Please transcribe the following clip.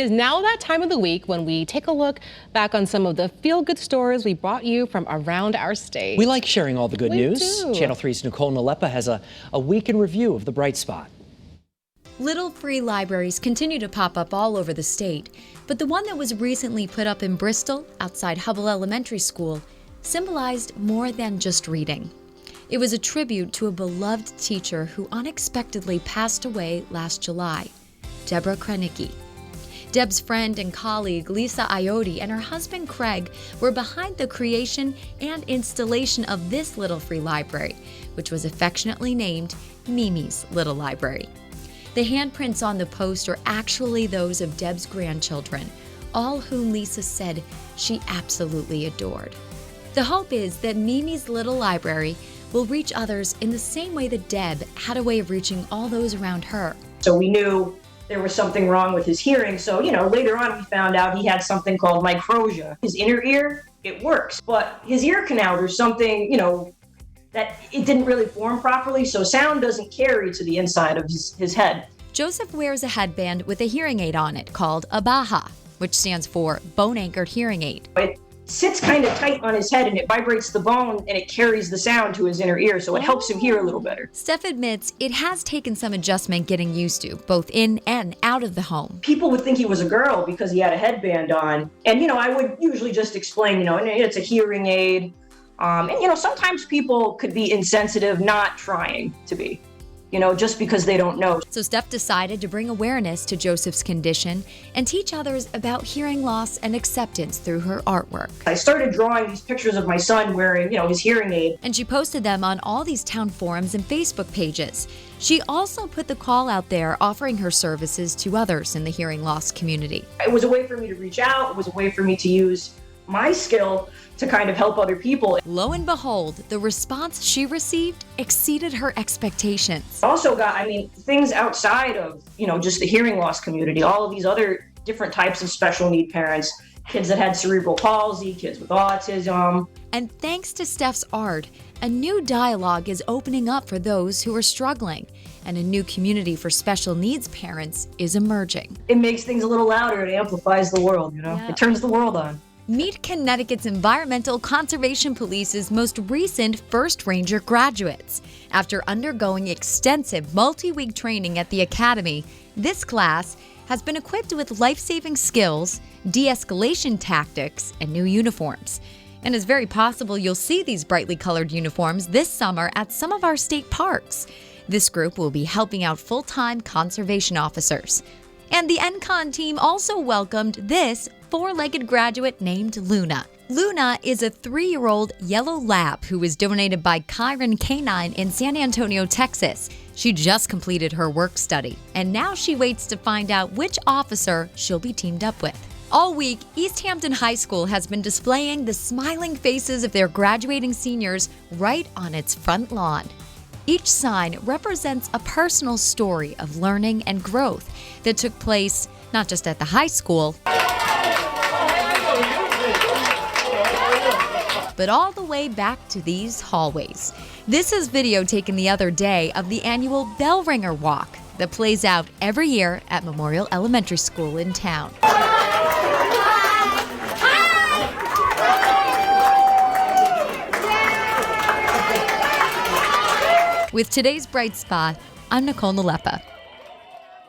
It is now that time of the week when we take a look back on some of the feel-good stories we brought you from around our state. We like sharing all the good news. Do. Channel 3's Nicole Nalepa has a week in review of the bright spot. Little free libraries continue to pop up all over the state, but the one that was recently put up in Bristol, outside Hubble Elementary School, symbolized more than just reading. It was a tribute to a beloved teacher who unexpectedly passed away last July, Deborah Kranicki. Deb's friend and colleague Lisa Iotti and her husband Craig were behind the creation and installation of this little free library, which was affectionately named Mimi's Little Library. The handprints on the post are actually those of Deb's grandchildren, all whom Lisa said she absolutely adored. The hope is that Mimi's Little Library will reach others in the same way that Deb had a way of reaching all those around her. So we knew there was something wrong with his hearing. So, later on we found out he had something called microsia. His inner ear, it works, but his ear canal, there's something, that it didn't really form properly, so sound doesn't carry to the inside of his head. Joseph wears a headband with a hearing aid on it called a Baha, which stands for bone-anchored hearing aid. It sits kind of tight on his head and it vibrates the bone and it carries the sound to his inner ear, so it helps him hear a little better. Steph admits it has taken some adjustment getting used to, both in and out of the home. People would think he was a girl because he had a headband on. And, I would usually just explain, it's a hearing aid. And sometimes people could be insensitive, not trying to be, just because they don't know. So Steph decided to bring awareness to Joseph's condition and teach others about hearing loss and acceptance through her artwork. I started drawing these pictures of my son wearing, his hearing aid. And she posted them on all these town forums and Facebook pages. She also put the call out there offering her services to others in the hearing loss community. It was a way for me to reach out. It was a way for me to use my skill to kind of help other people. Lo and behold, the response she received exceeded her expectations. Also got, things outside of, just the hearing loss community, all of these other different types of special need parents, kids that had cerebral palsy, kids with autism. And thanks to Steph's art, a new dialogue is opening up for those who are struggling, and a new community for special needs parents is emerging. It makes things a little louder. It amplifies the world, Yeah. It turns the world on. Meet Connecticut's Environmental Conservation Police's most recent First Ranger graduates. After undergoing extensive multi-week training at the Academy, this class has been equipped with life-saving skills, de-escalation tactics, and new uniforms. And it's very possible you'll see these brightly colored uniforms this summer at some of our state parks. This group will be helping out full-time conservation officers. And the NCON team also welcomed this four-legged graduate named Luna. Luna is a 3-year-old yellow lab who was donated by Chiron Canine in San Antonio, Texas. She just completed her work study, and now she waits to find out which officer she'll be teamed up with. All week, East Hampton High School has been displaying the smiling faces of their graduating seniors right on its front lawn. Each sign represents a personal story of learning and growth that took place not just at the high school, but all the way back to these hallways. This is video taken the other day of the annual Bell Ringer Walk that plays out every year at Memorial Elementary School in town. With today's Bright Spot, I'm Nicole Nalepa.